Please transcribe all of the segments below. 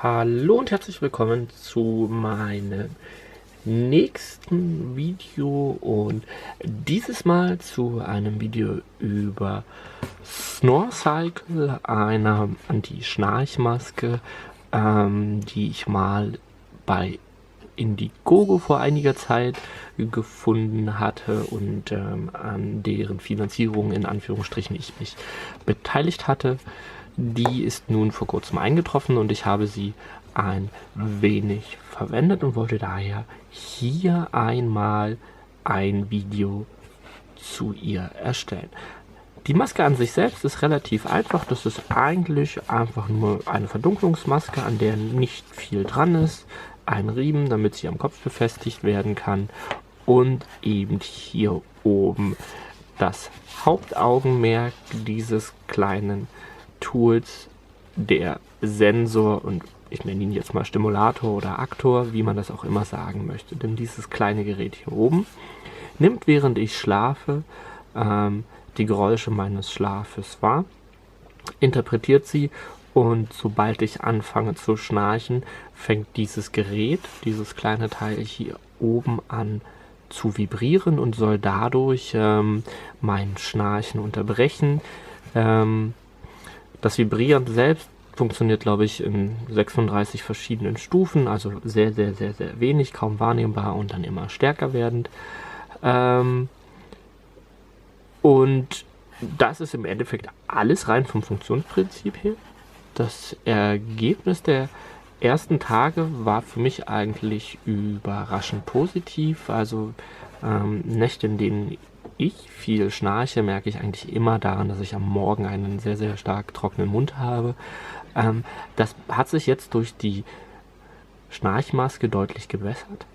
Hallo und herzlich willkommen zu meinem nächsten Video und dieses Mal zu einem Video über Snorcycle, einer Anti-Schnarchmaske, die ich mal bei Indiegogo vor einiger Zeit gefunden hatte und an deren Finanzierung in Anführungsstrichen ich mich beteiligt hatte. Die ist nun vor kurzem eingetroffen und ich habe sie ein wenig verwendet und wollte daher hier einmal ein Video zu ihr erstellen. Die Maske an sich selbst ist relativ einfach. Das ist eigentlich einfach nur eine Verdunklungsmaske, an der nicht viel dran ist. Ein Riemen, damit sie am Kopf befestigt werden kann. Und eben hier oben das Hauptaugenmerk dieses kleinen Tools, der Sensor, und ich nenne ihn jetzt mal Stimulator oder Aktor, wie man das auch immer sagen möchte. Denn dieses kleine Gerät hier oben nimmt, während ich schlafe, die Geräusche meines Schlafes wahr, interpretiert sie, und sobald ich anfange zu schnarchen, fängt dieses Gerät, dieses kleine Teil hier oben an zu vibrieren und soll dadurch mein Schnarchen unterbrechen. Das Vibrieren selbst funktioniert, glaube ich, in 36 verschiedenen Stufen, also sehr, sehr, sehr, sehr wenig, kaum wahrnehmbar und dann immer stärker werdend. Und das ist im Endeffekt alles rein vom Funktionsprinzip her. Das Ergebnis der ersten Tage war für mich eigentlich überraschend positiv. Also Nächte, in denen ich viel schnarche, merke ich eigentlich immer daran, dass ich am Morgen einen sehr, sehr stark trockenen Mund habe. Das hat sich jetzt durch die Schnarchmaske deutlich gebessert,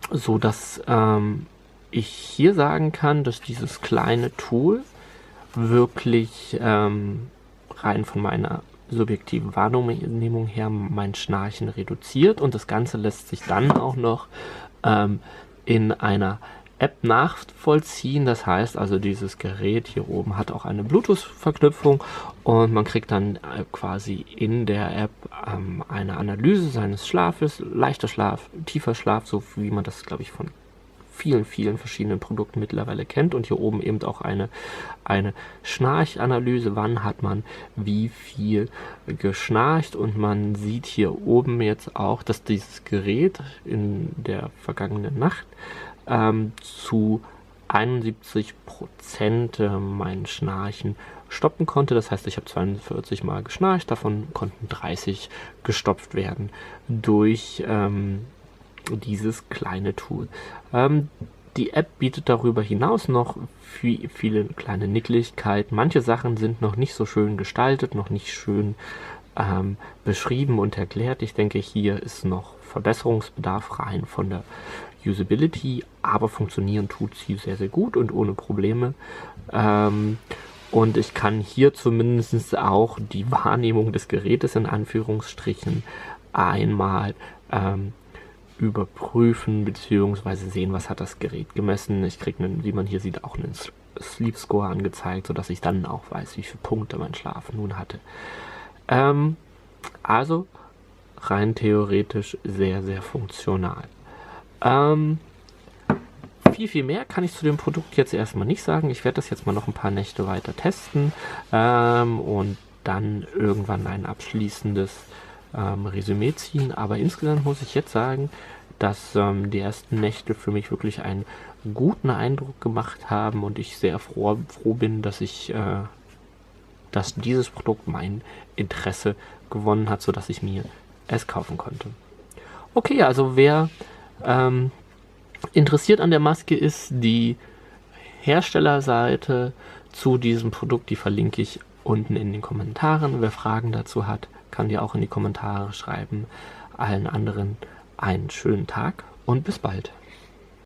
so dass ich hier sagen kann, dass dieses kleine Tool wirklich rein von meiner subjektiven Wahrnehmung her mein Schnarchen reduziert, und das Ganze lässt sich dann auch noch in einer App nachvollziehen. Das heißt also, dieses Gerät hier oben hat auch eine Bluetooth-Verknüpfung und man kriegt dann quasi in der App eine Analyse seines Schlafes, leichter Schlaf, tiefer Schlaf, so wie man das, glaube ich, von vielen, vielen verschiedenen Produkten mittlerweile kennt, und hier oben eben auch eine Schnarchanalyse, wann hat man wie viel geschnarcht, und man sieht hier oben jetzt auch, dass dieses Gerät in der vergangenen Nacht zu 71% mein Schnarchen stoppen konnte. Das heißt, ich habe 42 Mal geschnarcht, davon konnten 30 gestopft werden durch dieses kleine Tool. Die App bietet darüber hinaus noch viele kleine Nicklichkeiten. Manche Sachen sind noch nicht so schön gestaltet, noch nicht schön beschrieben und erklärt. Ich denke, hier ist noch Verbesserungsbedarf rein von der Usability, aber funktionieren tut sie sehr, sehr gut und ohne Probleme. Und ich kann hier zumindest auch die Wahrnehmung des Gerätes in Anführungsstrichen einmal überprüfen bzw. sehen, was hat das Gerät gemessen. Ich kriege, wie man hier sieht, auch einen Sleep Score angezeigt, sodass ich dann auch weiß, wie viele Punkte mein Schlaf nun hatte. Also rein theoretisch sehr, sehr funktional. Viel mehr kann ich zu dem Produkt jetzt erstmal nicht sagen. Ich werde das jetzt mal noch ein paar Nächte weiter testen und dann irgendwann ein abschließendes Resümee ziehen. Aber insgesamt muss ich jetzt sagen, dass die ersten Nächte für mich wirklich einen guten Eindruck gemacht haben und ich sehr froh bin, dass dass dieses Produkt mein Interesse gewonnen hat, sodass ich mir es kaufen konnte. Okay, also wer interessiert an der Maske ist, die Herstellerseite zu diesem Produkt, die verlinke ich unten in den Kommentaren. Wer Fragen dazu hat, kann die auch in die Kommentare schreiben. Allen anderen einen schönen Tag und bis bald.